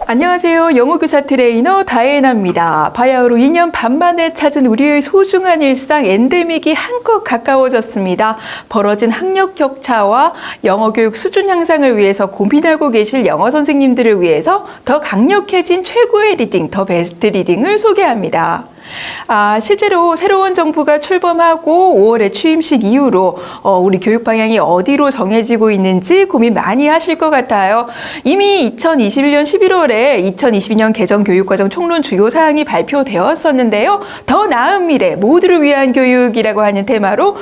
안녕하세요. 영어교사 트레이너 다혜나입니다. 바야흐로 2년 반 만에 찾은 우리의 소중한 일상 엔데믹이 한껏 가까워졌습니다. 벌어진 학력 격차와 영어 교육 수준 향상을 위해서 고민하고 계실 영어 선생님들을 위해서 더 강력해진 최고의 리딩, 더 베스트 리딩을 소개합니다. 실제로 새로운 정부가 출범하고 5월에 취임식 이후로 우리 교육 방향이 어디로 정해지고 있는지 고민 많이 하실 것 같아요. 이미 2021년 11월에 2022년 개정 교육과정 총론 주요 사항이 발표되었었는데요. 더 나은 미래, 모두를 위한 교육이라고 하는 테마로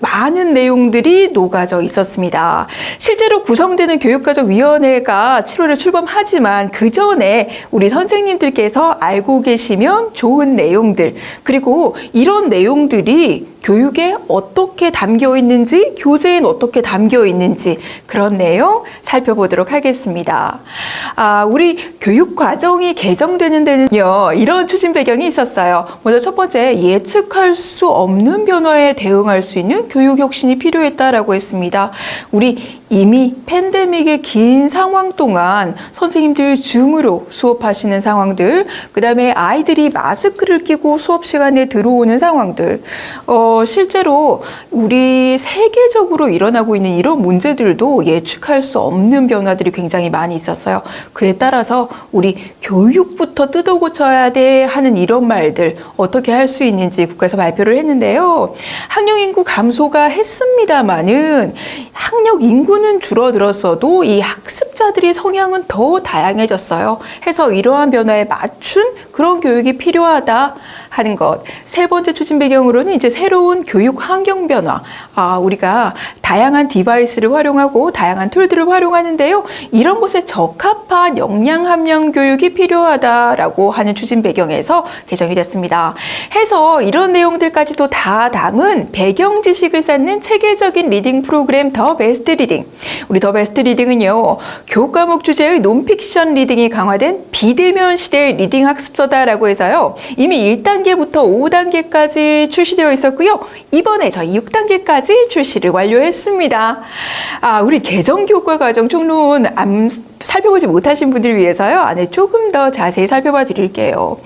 많은 내용들이 녹아져 있었습니다. 실제로 구성되는 교육과정위원회가 7월에 출범하지만 그 전에 우리 선생님들께서 알고 계시면 좋은 내용들, 그리고 이런 내용들이 교육에 어떻게 담겨 있는지, 교재엔 어떻게 담겨 있는지 그런 내용 살펴보도록 하겠습니다. 우리 교육 과정이 개정되는 데는요, 이런 추진 배경이 있었어요. 먼저 첫 번째, 예측할 수 없는 변화에 대응할 수 있는 교육 혁신이 필요했다라고 했습니다. 우리 이미 팬데믹의 긴 상황 동안 선생님들 줌으로 수업하시는 상황들, 그 다음에 아이들이 마스크를 끼고 수업 시간에 들어오는 상황들, 실제로 우리 세계적으로 일어나고 있는 이런 문제들도 예측할 수 없는 변화들이 굉장히 많이 있었어요. 그에 따라서 우리 교육부터 뜯어 고쳐야 돼 하는 이런 말들 어떻게 할 수 있는지 국가에서 발표를 했는데요. 학령 인구 감소가 했습니다마는 학력 인구는 줄어들었어도 이 학습자들의 성향은 더 다양해졌어요. 해서 이러한 변화에 맞춘 그런 교육이 필요하다 하는 것. 세 번째 추진 배경으로는 이제 새로운 교육 환경 변화. 우리가 다양한 디바이스를 활용하고 다양한 툴들을 활용하는데요. 이런 것에 적합한 역량 함량 교육이 필요하다라고 하는 추진 배경에서 개정이 됐습니다. 해서 이런 내용들까지도 다 담은 배경 지식을 쌓는 체계적인 리딩 프로그램 더 베스트 리딩. 우리 더 베스트 리딩은요, 교육 과목 주제의 논픽션 리딩이 강화된 비대면 시대의 리딩 학습서다라고 해서요. 이미 1단계부터 5단계까지 출시되어 있었고요. 이번에 저희 6단계까지 출시를 완료했습니다. 우리 개정 교과 과정 총론 살펴보지 못하신 분들을 위해서요. 안에 조금 더 자세히 살펴봐 드릴게요.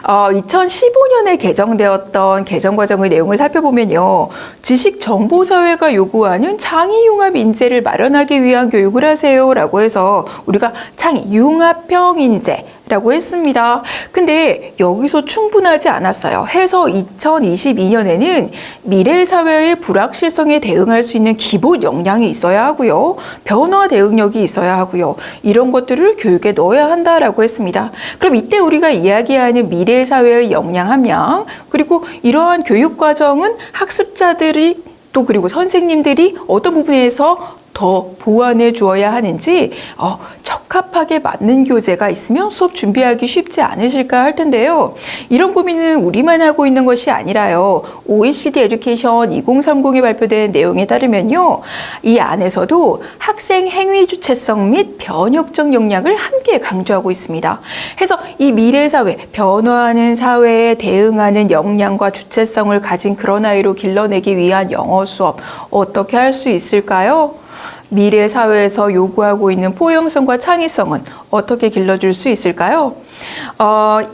2015년에 개정되었던 개정 과정의 내용을 살펴보면요. 지식정보사회가 요구하는 창의융합 인재를 마련하기 위한 교육을 하세요라고 해서 우리가 창의융합형 인재라고 했습니다. 근데 여기서 충분하지 않았어요. 해서 2022년에는 미래 사회의 불확실성에 대응할 수 있는 기본 역량이 있어야 하고요. 변화 대응력이 있어야 하고요. 이런 것들을 교육에 넣어야 한다라고 했습니다. 그럼 이때 우리가 이야기하는 미래 사회의 역량 함량, 그리고 이러한 교육 과정은 학습자들이 또 그리고 선생님들이 어떤 부분에서 더 보완해 주어야 하는지 적합하게 맞는 교재가 있으면 수업 준비하기 쉽지 않으실까 할 텐데요. 이런 고민은 우리만 하고 있는 것이 아니라요. OECD 에듀케이션 2030에 발표된 내용에 따르면요. 이 안에서도 학생 행위 주체성 및 변혁적 역량을 함께 강조하고 있습니다. 해서 이 미래 사회, 변화하는 사회에 대응하는 역량과 주체성을 가진 그런 아이로 길러내기 위한 영어 수업 어떻게 할 수 있을까요? 미래 사회에서 요구하고 있는 포용성과 창의성은 어떻게 길러줄 수 있을까요?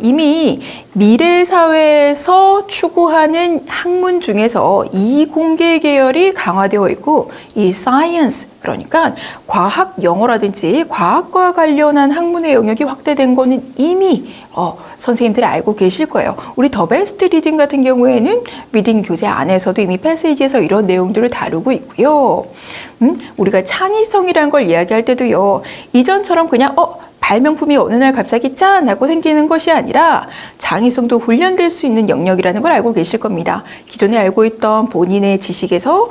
이미 미래 사회에서 추구하는 학문 중에서 이공계 계열이 강화되어 있고, 이 사이언스, 그러니까 과학 영어라든지 과학과 관련한 학문의 영역이 확대된 거는 이미 선생님들이 알고 계실 거예요. 우리 더 베스트 리딩 같은 경우에는 리딩 교재 안에서도 이미 패시지에서 이런 내용들을 다루고 있고요. 우리가 창의성이라는 걸 이야기할 때도요. 이전처럼 그냥 발명품이 어느 날 갑자기 짠 하고 생기는 것이 아니라 창의성도 훈련될 수 있는 영역이라는 걸 알고 계실 겁니다. 기존에 알고 있던 본인의 지식에서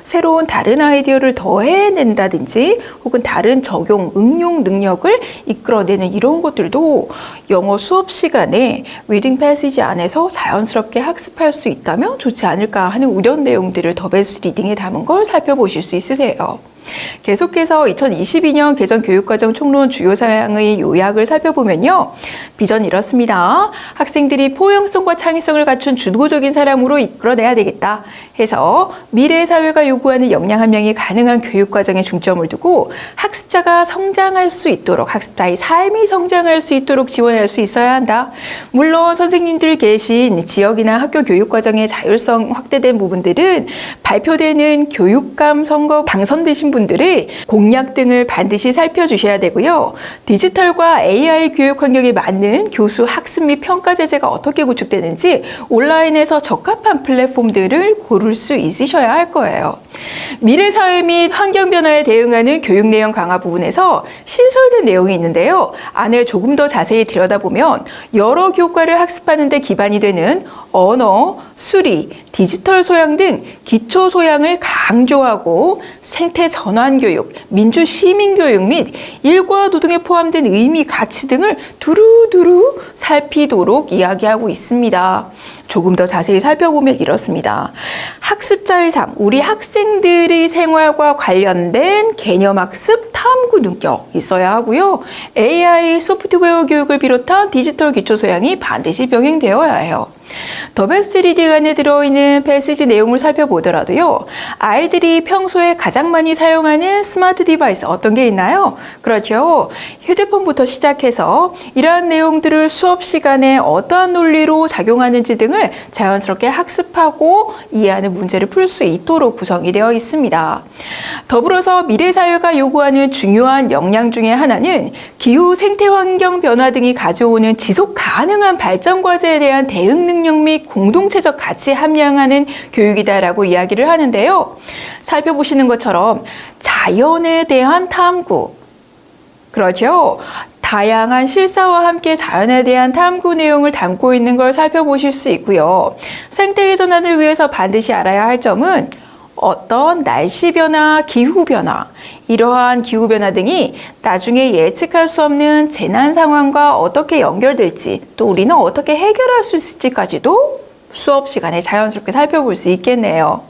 새로운 다른 아이디어를 더해낸다든지 혹은 다른 적용, 응용 능력을 이끌어내는 이런 것들도 영어 수업 시간에 리딩 패시지 안에서 자연스럽게 학습할 수 있다면 좋지 않을까 하는 우려 내용들을 더 베스트 리딩에 담은 걸 살펴보실 수 있으세요. 계속해서 2022년 개정 교육과정 총론 주요 사항의 요약을 살펴보면요. 비전 이렇습니다. 학생들이 포용성과 창의성을 갖춘 주도적인 사람으로 이끌어내야 되겠다 해서 미래 사회가 요구하는 역량 함량이 가능한 교육과정에 중점을 두고 학습자가 성장할 수 있도록, 학습자의 삶이 성장할 수 있도록 지원할 수 있어야 한다. 물론 선생님들 계신 지역이나 학교 교육과정의 자율성 확대된 부분들은 발표되는 교육감 선거 당선되신 분들의 공약 등을 반드시 살펴주셔야 되고요. 디지털과 AI 교육 환경에 맞는 교수 학습 및 평가 제재가 어떻게 구축되는지 온라인에서 적합한 플랫폼들을 고를 수 있으셔야 할 거예요. 미래 사회 및 환경 변화에 대응하는 교육 내용 강화 부분에서 신설된 내용이 있는데요. 안에 조금 더 자세히 들여다보면 여러 교과를 학습하는 데 기반이 되는 언어, 수리, 디지털 소양 등 기초 소양을 강조하고 생태 전환 교육, 민주 시민 교육 및 일과 노동에 포함된 의미, 가치 등을 두루두루 살피도록 이야기하고 있습니다. 조금 더 자세히 살펴보면 이렇습니다. 학습자의 삶, 우리 학생들의 생활과 관련된 개념학습, 탐구 능력 있어야 하고요. AI, 소프트웨어 교육을 비롯한 디지털 기초 소양이 반드시 병행되어야 해요. 더 베스트 리딩 안에 들어있는 패시지 내용을 살펴보더라도요. 아이들이 평소에 가장 많이 사용하는 스마트 디바이스 어떤 게 있나요? 그렇죠. 휴대폰부터 시작해서 이러한 내용들을 수업 시간에 어떠한 논리로 작용하는지 등을 자연스럽게 학습하고 이해하는 문제를 풀 수 있도록 구성이 되어 있습니다. 더불어서 미래 사회가 요구하는 중요한 역량 중에 하나는 기후 생태 환경 변화 등이 가져오는 지속 가능한 발전 과제에 대한 대응 능력 및 공동체적 가치 함량하는 교육이다라고 이야기를 하는데요. 살펴보시는 것처럼 자연에 대한 탐구, 그렇죠. 다양한 실사와 함께 자연에 대한 탐구 내용을 담고 있는 걸 살펴보실 수 있고요. 생태계 전환을 위해서 반드시 알아야 할 점은 어떤 날씨 변화, 기후 변화, 이러한 기후 변화 등이 나중에 예측할 수 없는 재난 상황과 어떻게 연결될지, 또 우리는 어떻게 해결할 수 있을지까지도 수업 시간에 자연스럽게 살펴볼 수 있겠네요.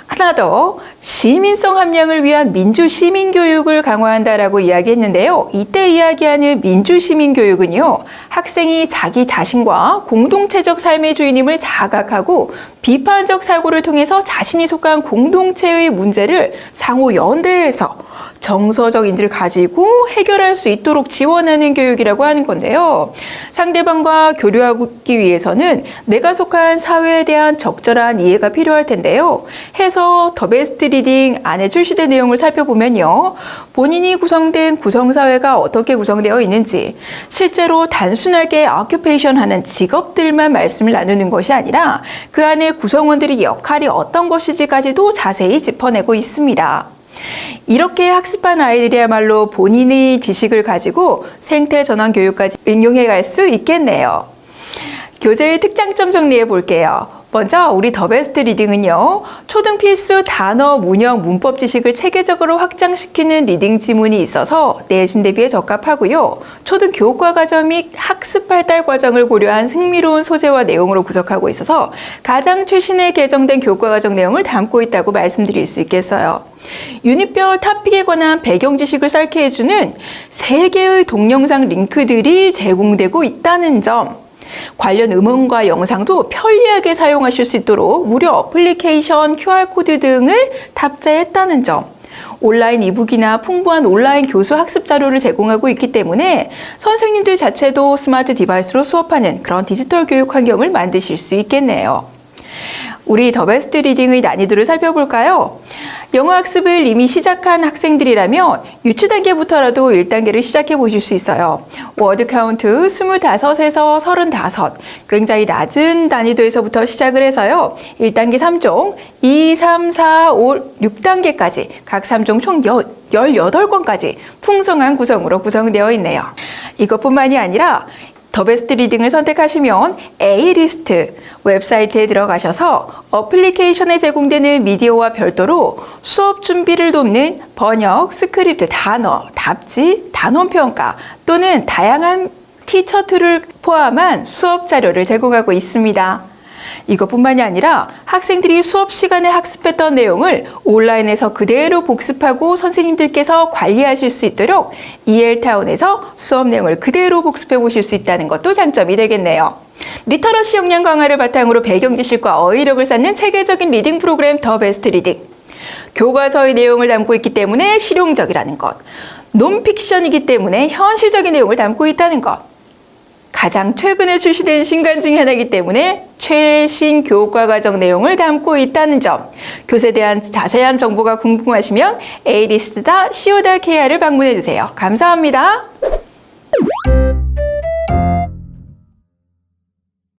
하나 더, 시민성 함량을 위한 민주 시민 교육을 강화한다라고 이야기했는데요. 이때 이야기하는 민주 시민 교육은요, 학생이 자기 자신과 공동체적 삶의 주인임을 자각하고 비판적 사고를 통해서 자신이 속한 공동체의 문제를 상호 연대해서 정서적 인지를 가지고 해결할 수 있도록 지원하는 교육이라고 하는 건데요. 상대방과 교류하기 위해서는 내가 속한 사회에 대한 적절한 이해가 필요할 텐데요. 해서 더 베스트 리딩 안에 출시된 내용을 살펴보면요. 본인이 구성된 구성사회가 어떻게 구성되어 있는지, 실제로 단순하게 오큐페이션 하는 직업들만 말씀을 나누는 것이 아니라 그 안에 구성원들의 역할이 어떤 것인지까지도 자세히 짚어내고 있습니다. 이렇게 학습한 아이들이야말로 본인의 지식을 가지고 생태 전환 교육까지 응용해 갈 수 있겠네요. 교재의 특장점 정리해 볼게요. 먼저 우리 더 베스트 리딩은요. 초등 필수 단어, 문형, 문법 지식을 체계적으로 확장시키는 리딩 지문이 있어서 내신 대비에 적합하고요. 초등 교과 과정 및 학습 발달 과정을 고려한 흥미로운 소재와 내용으로 구성하고 있어서 가장 최신에 개정된 교과 과정 내용을 담고 있다고 말씀드릴 수 있겠어요. 유닛별 토픽에 관한 배경 지식을 쌓게 해주는 3개의 동영상 링크들이 제공되고 있다는 점, 관련 음원과 영상도 편리하게 사용하실 수 있도록 무료 어플리케이션, QR코드 등을 탑재했다는 점, 온라인 이북이나 풍부한 온라인 교수 학습 자료를 제공하고 있기 때문에 선생님들 자체도 스마트 디바이스로 수업하는 그런 디지털 교육 환경을 만드실 수 있겠네요. 우리 더 베스트 리딩의 난이도를 살펴볼까요? 영어 학습을 이미 시작한 학생들이라면 유치 단계부터라도 1단계를 시작해 보실 수 있어요. 워드 카운트 25에서 35, 굉장히 낮은 난이도에서부터 시작을 해서요. 1단계 3종, 2, 3, 4, 5, 6단계까지 각 3종 총 18권까지 풍성한 구성으로 구성되어 있네요. 이것뿐만이 아니라 더 베스트 리딩을 선택하시면 A리스트 웹사이트에 들어가셔서 어플리케이션에 제공되는 미디어와 별도로 수업 준비를 돕는 번역, 스크립트, 단어, 답지, 단원 평가 또는 다양한 티처 툴을 포함한 수업 자료를 제공하고 있습니다. 이것뿐만이 아니라 학생들이 수업 시간에 학습했던 내용을 온라인에서 그대로 복습하고 선생님들께서 관리하실 수 있도록 EL타운에서 수업 내용을 그대로 복습해 보실 수 있다는 것도 장점이 되겠네요. 리터러시 역량 강화를 바탕으로 배경 지식과 어휘력을 쌓는 체계적인 리딩 프로그램 더 베스트 리딩. 교과서의 내용을 담고 있기 때문에 실용적이라는 것. 논픽션이기 때문에 현실적인 내용을 담고 있다는 것. 가장 최근에 출시된 신간 중에 하나이기 때문에 최신 교과과정 내용을 담고 있다는 점. 교재에 대한 자세한 정보가 궁금하시면 a리스다.co.kr을 방문해 주세요. 감사합니다.